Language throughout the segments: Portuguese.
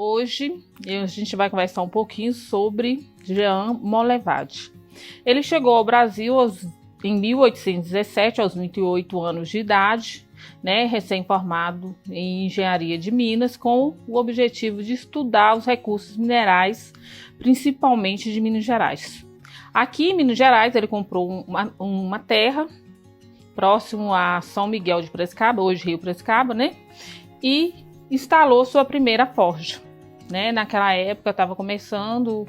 Hoje a gente vai conversar um pouquinho sobre Jean Monlevade. Ele chegou ao Brasil em 1817, aos 28 anos de idade, recém-formado em engenharia de Minas, com o objetivo de estudar os recursos minerais, principalmente de Minas Gerais. Aqui em Minas Gerais ele comprou uma terra próximo a São Miguel de Piracicaba, hoje Rio Piracicaba, e instalou sua primeira forja. Naquela época estava começando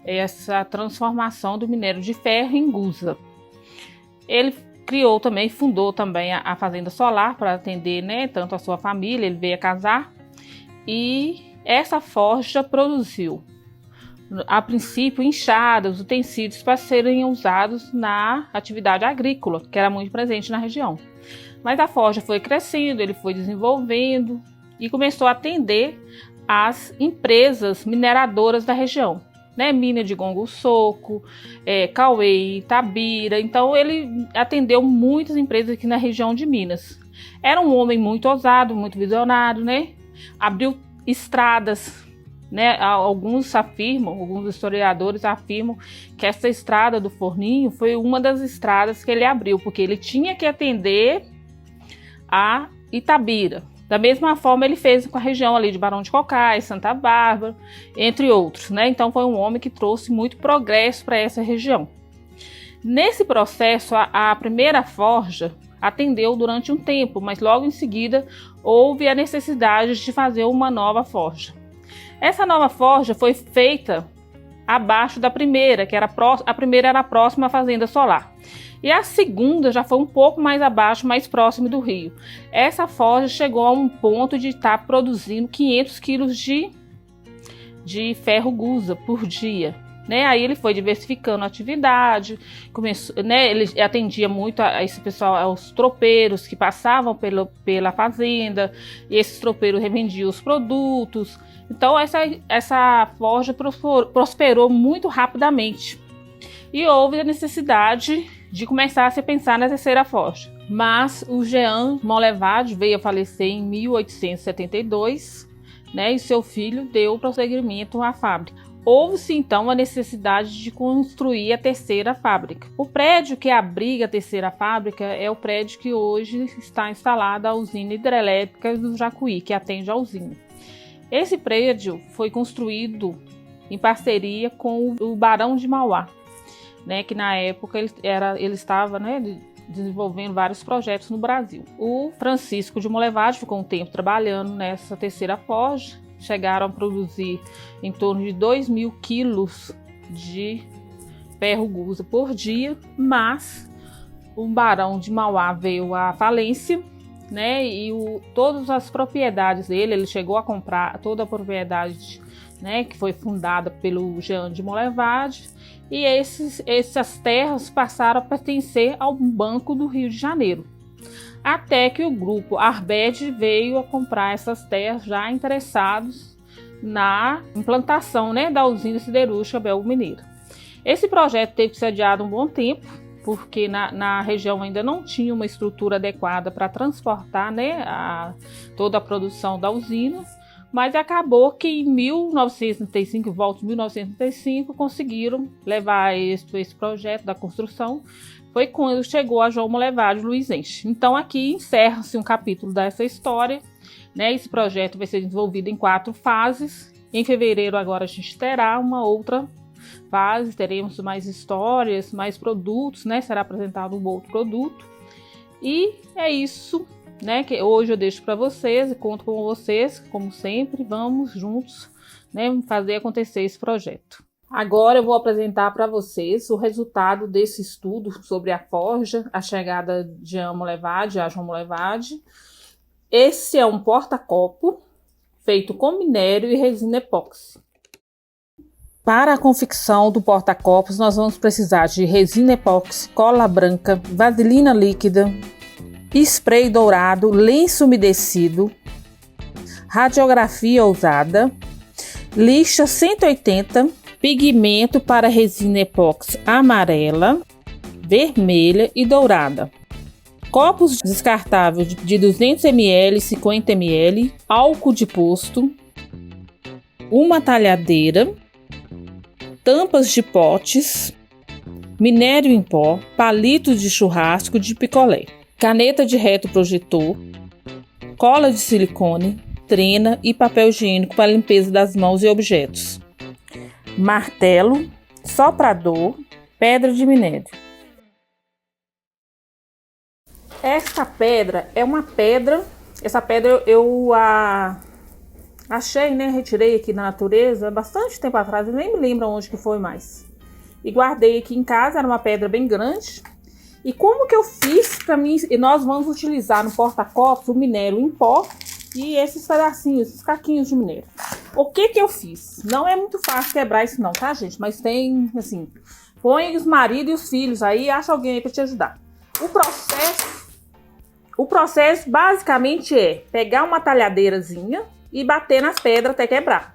essa transformação do minério de ferro em gusa. Ele fundou também a fazenda solar para atender tanto a sua família. Ele veio a casar e essa forja produziu, a princípio, enxadas, utensílios para serem usados na atividade agrícola, que era muito presente na região. Mas a forja foi crescendo, ele foi desenvolvendo e começou a atender as empresas mineradoras da região, mina de Gongo Soco, Cauê, Itabira. Então ele atendeu muitas empresas aqui na região de Minas. Era um homem muito ousado, muito visionário, abriu estradas, alguns historiadores afirmam que essa estrada do Forninho foi uma das estradas que ele abriu, porque ele tinha que atender a Itabira. Da mesma forma ele fez com a região ali de Barão de Cocais, Santa Bárbara, entre outros, Então foi um homem que trouxe muito progresso para essa região. Nesse processo, a primeira forja atendeu durante um tempo, mas logo em seguida houve a necessidade de fazer uma nova forja. Essa nova forja foi feita abaixo da primeira, a primeira era próxima à fazenda solar. E a segunda já foi um pouco mais abaixo, mais próximo do rio. Essa forja chegou a um ponto de estar produzindo 500 quilos de ferro gusa por dia. Aí ele foi diversificando a atividade, ele atendia muito a esse pessoal, aos tropeiros que passavam pela fazenda, e esses tropeiros revendiam os produtos. Então essa forja prosperou muito rapidamente. E houve a necessidade de começar a se pensar na terceira forja. Mas o Jean Monlevade veio a falecer em 1872, e seu filho deu prosseguimento à fábrica. Houve-se então a necessidade de construir a terceira fábrica. O prédio que abriga a terceira fábrica é o prédio que hoje está instalada a usina hidrelétrica do Jacuí, que atende a usina. Esse prédio foi construído em parceria com o Barão de Mauá, que na época ele estava desenvolvendo vários projetos no Brasil. O Francisco de Monlevade ficou um tempo trabalhando nessa terceira forja. Chegaram a produzir em torno de 2.000 quilos de ferro gusa por dia, mas o Barão de Mauá veio à falência, e todas as propriedades dele, ele chegou a comprar toda a propriedade, que foi fundada pelo Jean de Monlevade, e essas terras passaram a pertencer ao Banco do Rio de Janeiro. Até que o grupo Arbed veio a comprar essas terras, já interessados na implantação da usina siderúrgica Belgo Mineira. Esse projeto teve que ser adiado um bom tempo, porque na região ainda não tinha uma estrutura adequada para transportar toda a produção da usina, mas acabou que em 1935, volta de 1935, conseguiram levar esse projeto da construção. Foi quando chegou a João Monlevade Luizense. Então aqui encerra-se um capítulo dessa história. Esse projeto vai ser desenvolvido em 4 fases. Em fevereiro agora a gente terá uma outra fase, teremos mais histórias, mais produtos, Será apresentado um outro produto. E é isso, que hoje eu deixo para vocês e conto com vocês, como sempre. Vamos juntos, fazer acontecer esse projeto. Agora eu vou apresentar para vocês o resultado desse estudo sobre a forja, a chegada de Jean Monlevade, a João Monlevade. Esse é um porta-copo feito com minério e resina epóxi. Para a confecção do porta-copos, nós vamos precisar de resina epóxi, cola branca, vaselina líquida, spray dourado, lenço umedecido, radiografia ousada, lixa 180, pigmento para resina epóxi amarela, vermelha e dourada. Copos descartáveis de 200 ml, 50 ml, álcool de posto, uma talhadeira, tampas de potes, minério em pó, palitos de churrasco de picolé, caneta de reto projetor, cola de silicone, trena e papel higiênico para limpeza das mãos e objetos, martelo, soprador, pedra de minério. Essa pedra é uma pedra, essa pedra eu achei, né, retirei aqui na natureza bastante tempo atrás, eu nem me lembro onde que foi mais. E guardei aqui em casa, era uma pedra bem grande. E como que eu fiz para mim, e nós vamos utilizar no porta-copos o minério em pó e esses pedacinhos, esses caquinhos de minério. O que que eu fiz? Não é muito fácil quebrar isso não, tá, gente? Mas tem, assim, põe os maridos e os filhos aí, acha alguém aí para te ajudar. O processo basicamente é pegar uma talhadeirazinha e bater nas pedras até quebrar.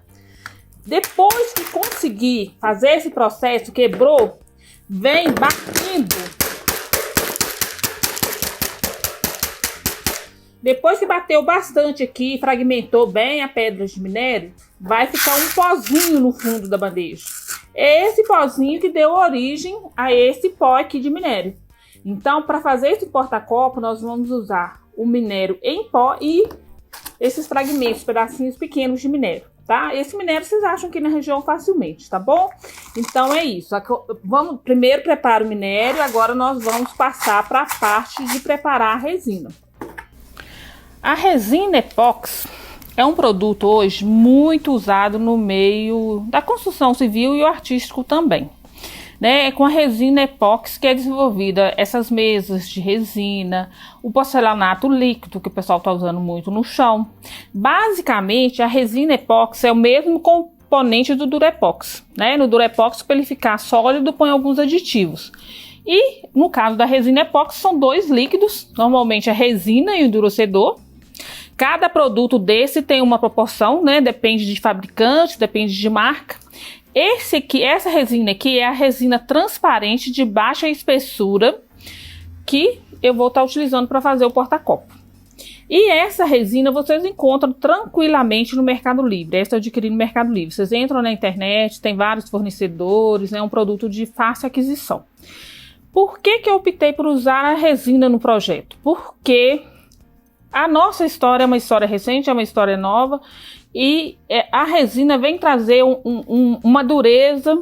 Depois que conseguir fazer esse processo, quebrou, vem batendo. Depois que bateu bastante aqui, fragmentou bem a pedra de minério, vai ficar um pozinho no fundo da bandeja. É esse pozinho que deu origem a esse pó aqui de minério. Então, para fazer esse porta-copo, nós vamos usar o minério em pó e esses fragmentos, pedacinhos pequenos de minério, tá? Esse minério vocês acham aqui na região facilmente, tá bom? Então é isso. Vamos primeiro preparar o minério, agora nós vamos passar para a parte de preparar a resina. A resina epóxi é um produto hoje muito usado no meio da construção civil e o artístico também. É com a resina epóxi que é desenvolvida essas mesas de resina, o porcelanato líquido que o pessoal está usando muito no chão. Basicamente, a resina epóxi é o mesmo componente do Durepox. No Durepox, para ele ficar sólido, põe alguns aditivos. E no caso da resina epóxi, são dois líquidos, normalmente a resina e o endurecedor. Cada produto desse tem uma proporção, depende de fabricante, depende de marca. Essa resina aqui é a resina transparente de baixa espessura que eu vou estar utilizando para fazer o porta-copo. E essa resina vocês encontram tranquilamente no Mercado Livre. Essa eu adquiri no Mercado Livre. Vocês entram na internet, tem vários fornecedores, é um produto de fácil aquisição. Por que que eu optei por usar a resina no projeto? Porque a nossa história é uma história recente, é uma história nova. E a resina vem trazer uma dureza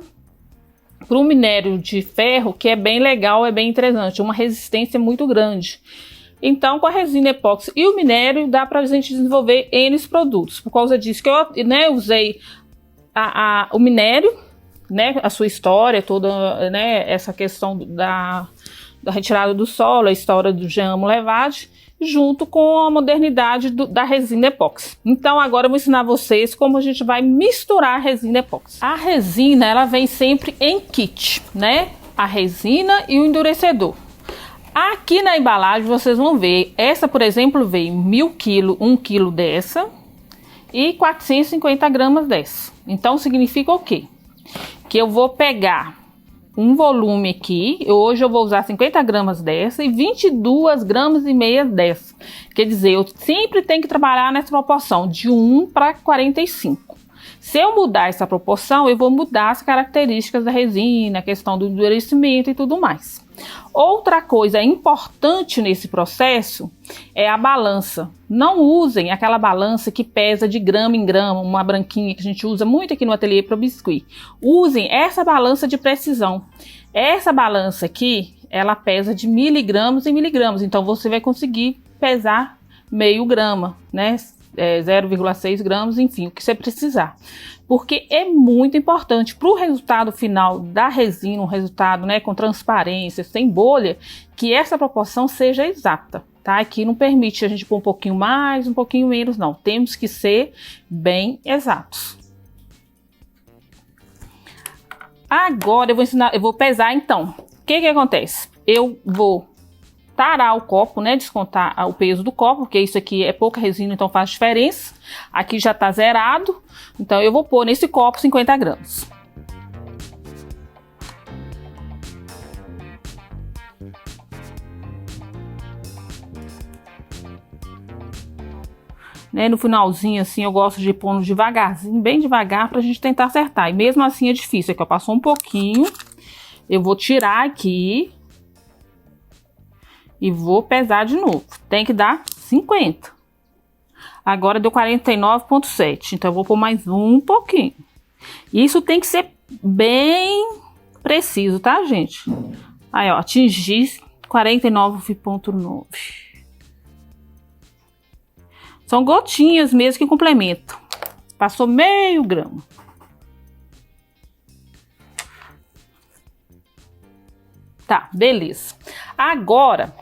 para o minério de ferro que é bem legal, é bem interessante, uma resistência muito grande. Então, com a resina epóxi e o minério, dá para a gente desenvolver N produtos. Por causa disso que eu usei o minério, a sua história toda, essa questão da retirada do solo, a história do Jean Monlevade, junto com a modernidade da resina epóxi. Então agora eu vou ensinar vocês como a gente vai misturar a resina epóxi. A resina, ela vem sempre em kit, A resina e o endurecedor. Aqui na embalagem vocês vão ver, essa por exemplo veio 1000 kg, 1 kg dessa e 450 gramas dessa. Então significa o quê? Que eu vou pegar um volume aqui, hoje eu vou usar 50 gramas dessa e 22 gramas e meia dessa. Quer dizer, eu sempre tenho que trabalhar nessa proporção de 1 para 45. Se eu mudar essa proporção, eu vou mudar as características da resina, a questão do endurecimento e tudo mais. Outra coisa importante nesse processo é a balança. Não usem aquela balança que pesa de grama em grama, uma branquinha que a gente usa muito aqui no ateliê para biscuit. Usem essa balança de precisão. Essa balança aqui, ela pesa de miligramas em miligramas, então você vai conseguir pesar meio grama, 0,6 gramas, enfim, o que você precisar. Porque é muito importante para o resultado final da resina, um resultado com transparência, sem bolha, que essa proporção seja exata, tá? Aqui não permite a gente pôr um pouquinho mais, um pouquinho menos, não. Temos que ser bem exatos. Agora eu vou pesar então. O que acontece? Eu vou tarar o copo, descontar o peso do copo, porque isso aqui é pouca resina, então faz diferença. Aqui já tá zerado, então eu vou pôr nesse copo 50 gramas. né? No finalzinho, assim, eu gosto de pôr devagarzinho, bem devagar, pra gente tentar acertar. E mesmo assim é difícil. Aqui, ó, passou um pouquinho. Eu vou tirar aqui. E vou pesar de novo. Tem que dar 50. Agora deu 49,7. Então eu vou pôr mais um pouquinho. Isso tem que ser bem preciso, tá, gente? Aí, ó, atingi 49,9. São gotinhas mesmo que complementam. Passou meio grama. Tá, beleza. Agora,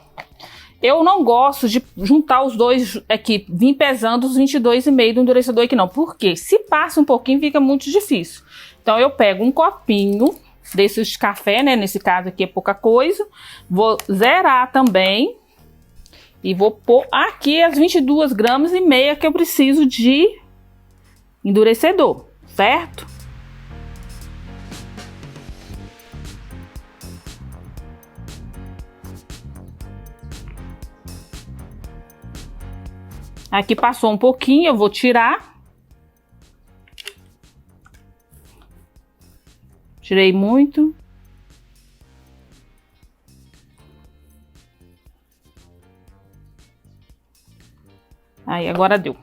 eu não gosto de juntar os dois aqui, vim pesando os 22,5 do endurecedor aqui não. Porque se passa um pouquinho, fica muito difícil. Então, eu pego um copinho desses de café, né? Nesse caso aqui é pouca coisa. Vou zerar também. E vou pôr aqui as 22,5 gramas que eu preciso de endurecedor, certo? Aqui passou um pouquinho, eu vou tirar. Tirei muito. Aí, agora deu.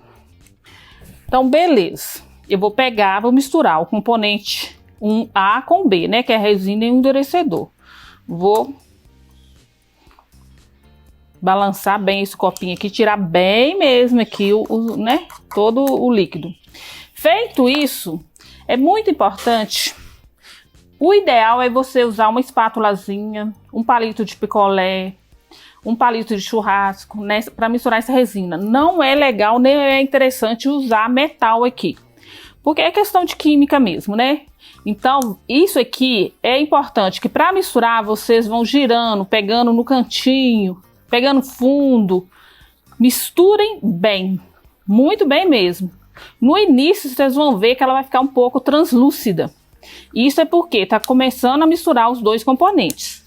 Então, beleza. Eu vou pegar, vou misturar o componente 1A com B, né? Que é a resina e o endurecedor. Vou balançar bem esse copinho aqui, tirar bem mesmo aqui né? Todo o líquido. Feito isso, é muito importante. O ideal é você usar uma espátulazinha, um palito de picolé, um palito de churrasco, né, para misturar essa resina. Não é legal, nem é interessante usar metal aqui, porque é questão de química mesmo, né? Então, isso aqui é importante, que para misturar, vocês vão girando, pegando no cantinho, pegando fundo. Misturem bem, muito bem mesmo. No início, vocês vão ver que ela vai ficar um pouco translúcida. Isso é porque está começando a misturar os dois componentes.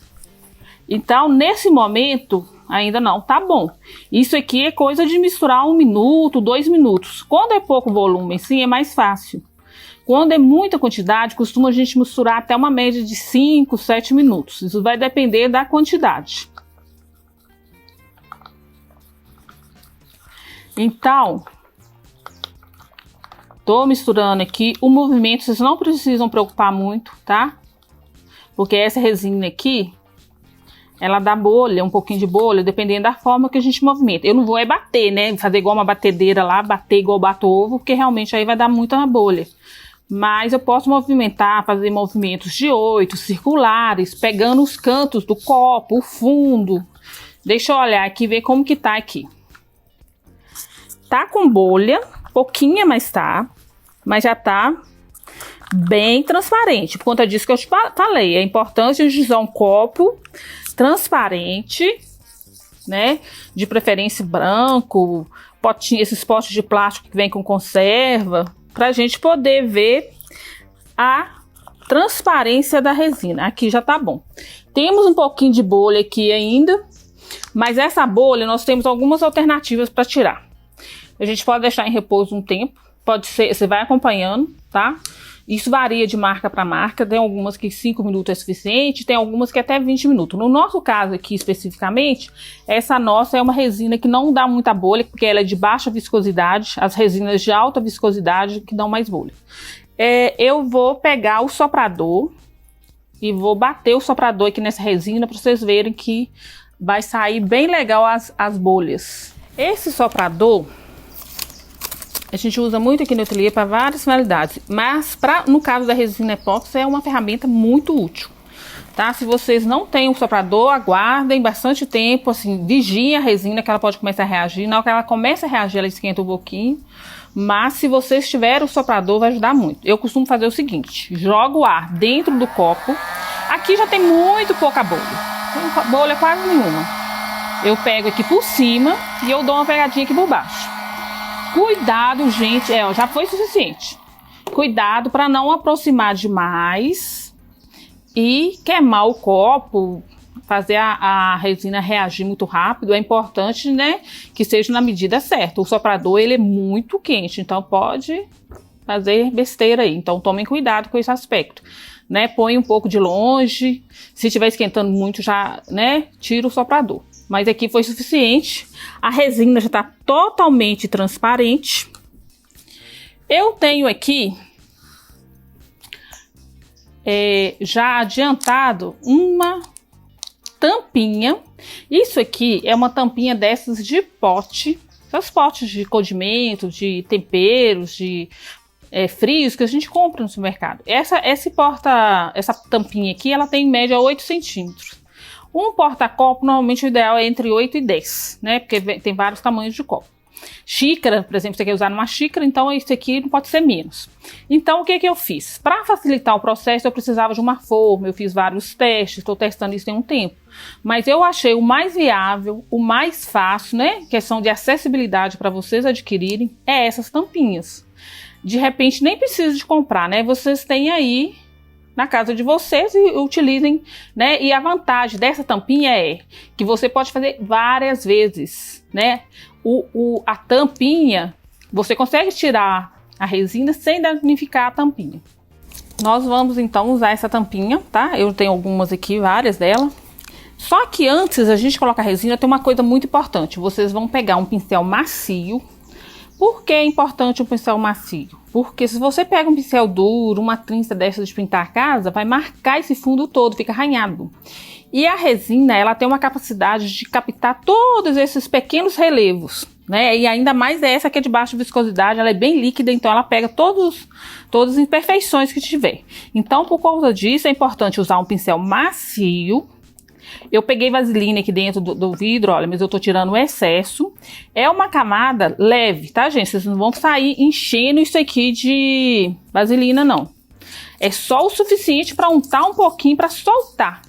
Então, nesse momento, ainda não tá bom. Isso aqui é coisa de misturar 1 minuto, 2 minutos. Quando é pouco volume, sim, é mais fácil. Quando é muita quantidade, costuma a gente misturar até uma média de 5, 7 minutos. Isso vai depender da quantidade. Então, tô misturando aqui. O movimento vocês não precisam preocupar muito, tá? Porque essa resina aqui, ela dá bolha, um pouquinho de bolha, dependendo da forma que a gente movimenta. Eu não vou bater, né? Fazer igual uma batedeira lá, bater igual bato ovo, porque realmente aí vai dar muita bolha. Mas eu posso movimentar, fazer movimentos de 8, circulares, pegando os cantos do copo, o fundo. Deixa eu olhar aqui, ver como que tá aqui. Tá com bolha, pouquinha, mas tá. Mas já tá bem transparente. Por conta disso que eu te falei, é importante a gente usar um copo transparente, né? De preferência branco, potinho, esses potes de plástico que vem com conserva, pra gente poder ver a transparência da resina. Aqui já tá bom. Temos um pouquinho de bolha aqui ainda, mas essa bolha nós temos algumas alternativas para tirar. A gente pode deixar em repouso um tempo, pode ser, você vai acompanhando, tá? Isso varia de marca para marca, tem algumas que 5 minutos é suficiente, tem algumas que até 20 minutos. No nosso caso aqui especificamente, essa nossa é uma resina que não dá muita bolha, porque ela é de baixa viscosidade, as resinas de alta viscosidade que dão mais bolha. Eu vou pegar o soprador e vou bater o soprador aqui nessa resina para vocês verem que vai sair bem legal as bolhas. Esse soprador a gente usa muito aqui no ateliê para várias finalidades, mas no caso da resina epóxi é uma ferramenta muito útil, tá? Se vocês não têm um soprador, aguardem bastante tempo, assim, vigiem a resina que ela pode começar a reagir. Na hora que ela começa a reagir, ela esquenta um pouquinho, mas se vocês tiverem o soprador, vai ajudar muito. Eu costumo fazer o seguinte, jogo o ar dentro do copo, aqui já tem muito pouca bolha, tem bolha quase nenhuma. Eu pego aqui por cima e eu dou uma pegadinha aqui por baixo. Cuidado, gente, já foi suficiente. Cuidado para não aproximar demais e queimar o copo, fazer a resina reagir muito rápido, é importante, né, que seja na medida certa. O soprador, ele é muito quente, então pode fazer besteira aí. Então tomem cuidado com esse aspecto, né? Põe um pouco de longe. Se estiver esquentando muito, já, né, tira o soprador. Mas aqui foi suficiente. A resina já está totalmente transparente. Eu tenho aqui já adiantado uma tampinha. Isso aqui é uma tampinha dessas de pote. Essas potes de condimento, de temperos, de frios que a gente compra no supermercado. Essa tampinha aqui, ela tem em média 8 centímetros. Um porta-copo, normalmente o ideal é entre 8 e 10, né? Porque tem vários tamanhos de copo. Xícara, por exemplo, você quer usar numa xícara, então esse aqui não pode ser menos. Então, o que eu fiz? Para facilitar o processo, eu precisava de uma forma, eu fiz vários testes, estou testando isso tem um tempo. Mas eu achei o mais viável, o mais fácil, né? Questão de acessibilidade para vocês adquirirem, é essas tampinhas. De repente, nem precisa de comprar, né? Vocês têm aí na casa de vocês e utilizem, né? E a vantagem dessa tampinha é que você pode fazer várias vezes, né? A tampinha, você consegue tirar a resina sem danificar a tampinha. Nós vamos então usar essa tampinha, tá? Eu tenho algumas aqui, várias dela. Só que antes a gente colocar a resina, tem uma coisa muito importante. Vocês vão pegar um pincel macio. Por que é importante um pincel macio? Porque se você pega um pincel duro, uma trinça dessa de pintar a casa, vai marcar esse fundo todo, fica arranhado. E a resina, ela tem uma capacidade de captar todos esses pequenos relevos, né? E ainda mais essa que é de baixa viscosidade, ela é bem líquida, então ela pega todas as imperfeições que tiver. Então, por causa disso, é importante usar um pincel macio. Eu peguei vaselina aqui dentro do vidro, olha, mas eu tô tirando o excesso. É uma camada leve, tá, gente? Vocês não vão sair enchendo isso aqui de vaselina, não. É só o suficiente para untar um pouquinho, para soltar.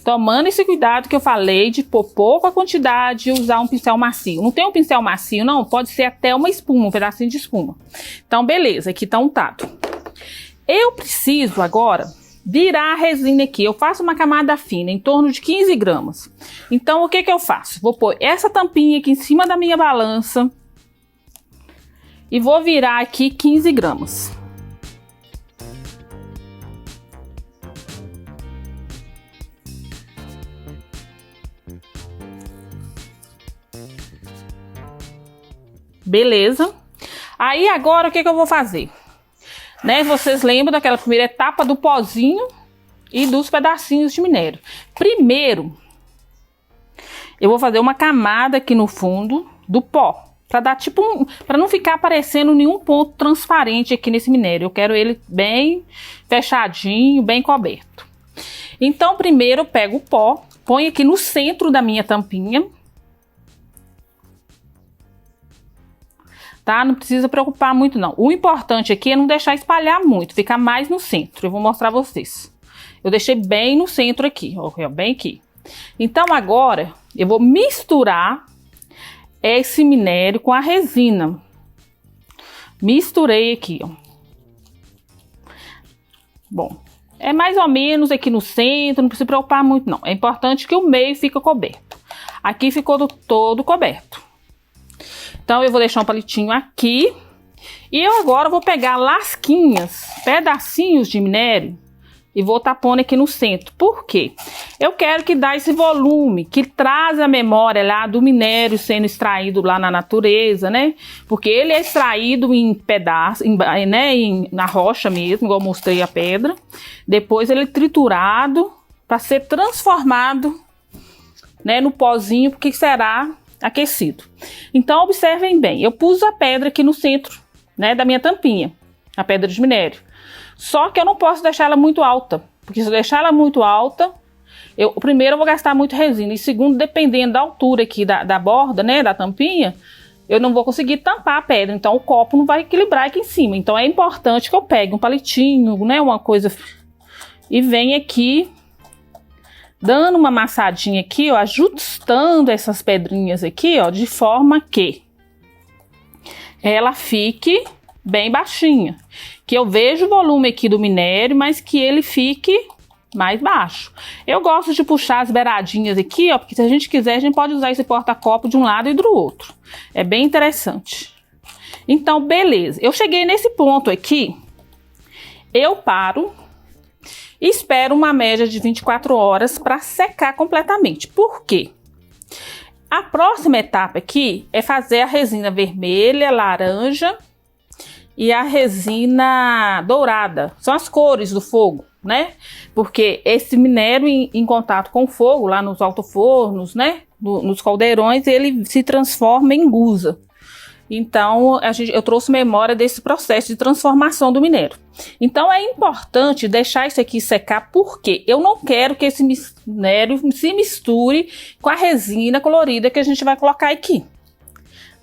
Tomando esse cuidado que eu falei de pôr pouca quantidade e usar um pincel macio. Não tem um pincel macio, não? Pode ser até uma espuma, um pedacinho de espuma. Então, beleza, aqui tá untado. Eu preciso agora virar a resina aqui. Eu faço uma camada fina, em torno de 15 gramas. Então, o que eu faço? Vou pôr essa tampinha aqui em cima da minha balança e vou virar aqui 15 gramas. Beleza. Aí agora o que eu vou fazer? Né, vocês lembram daquela primeira etapa do pozinho e dos pedacinhos de minério. Primeiro, eu vou fazer uma camada aqui no fundo do pó, para dar tipo para não ficar aparecendo nenhum ponto transparente aqui nesse minério. Eu quero ele bem fechadinho, bem coberto. Então, primeiro eu pego o pó, ponho aqui no centro da minha tampinha. Tá? Não precisa preocupar muito, não. O importante aqui é não deixar espalhar muito, ficar mais no centro. Eu vou mostrar a vocês. Eu deixei bem no centro aqui, ó, bem aqui. Então, agora, eu vou misturar esse minério com a resina. Misturei aqui, ó. Bom, é mais ou menos aqui no centro, não precisa preocupar muito, não. É importante que o meio fique coberto. Aqui ficou todo coberto. Então, eu vou deixar um palitinho aqui. E eu agora vou pegar lasquinhas, pedacinhos de minério, e vou tapando aqui no centro. Por quê? Eu quero que dá esse volume, que traz a memória lá do minério sendo extraído lá na natureza, né? Porque ele é extraído em pedaços, né? Na rocha mesmo, igual eu mostrei a pedra. Depois ele é triturado para ser transformado, né, no pozinho, porque será aquecido. Então, observem bem, eu pus a pedra aqui no centro, né, da minha tampinha, a pedra de minério. Só que eu não posso deixar ela muito alta, porque se eu deixar ela muito alta, primeiro eu vou gastar muito resina, e segundo, dependendo da altura aqui da borda, né, da tampinha, eu não vou conseguir tampar a pedra, então o copo não vai equilibrar aqui em cima. Então é importante que eu pegue um palitinho, né, uma coisa, e venha aqui dando uma amassadinha aqui, ó, ajustando essas pedrinhas aqui, ó, de forma que ela fique bem baixinha. Que eu vejo o volume aqui do minério, mas que ele fique mais baixo. Eu gosto de puxar as beiradinhas aqui, ó, porque se a gente quiser, a gente pode usar esse porta-copo de um lado e do outro. É bem interessante. Então, beleza. Eu cheguei nesse ponto aqui, eu paro e espero uma média de 24 horas para secar completamente. Por quê? A próxima etapa aqui é fazer a resina vermelha, laranja e a resina dourada. São as cores do fogo, né? Porque esse minério em contato com o fogo, lá nos alto-fornos, né? Nos caldeirões, ele se transforma em gusa. Então, eu trouxe memória desse processo de transformação do minério. Então, é importante deixar isso aqui secar, porque eu não quero que esse minério se misture com a resina colorida que a gente vai colocar aqui.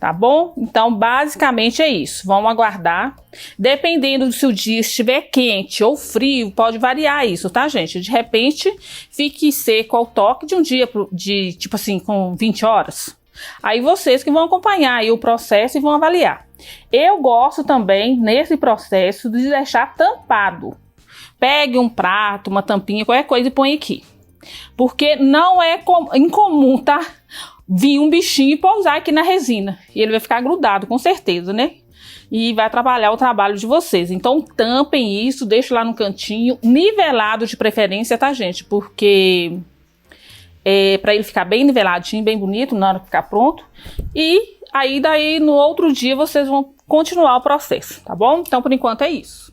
Tá bom? Então, basicamente é isso. Vamos aguardar. Dependendo se o dia estiver quente ou frio, pode variar isso, tá, gente? De repente, fique seco ao toque de um dia, tipo assim, com 20 horas. Aí vocês que vão acompanhar aí o processo e vão avaliar. Eu gosto também, nesse processo, de deixar tampado. Pegue um prato, uma tampinha, qualquer coisa e põe aqui. Porque não é incomum, tá? Vir um bichinho e pousar aqui na resina. E ele vai ficar grudado, com certeza, né? E vai atrapalhar o trabalho de vocês. Então, tampem isso, deixem lá no cantinho, nivelado de preferência, tá, gente? Porque para ele ficar bem niveladinho, bem bonito na hora que ficar pronto. E aí daí no outro dia vocês vão continuar o processo, tá bom? Então por enquanto é isso.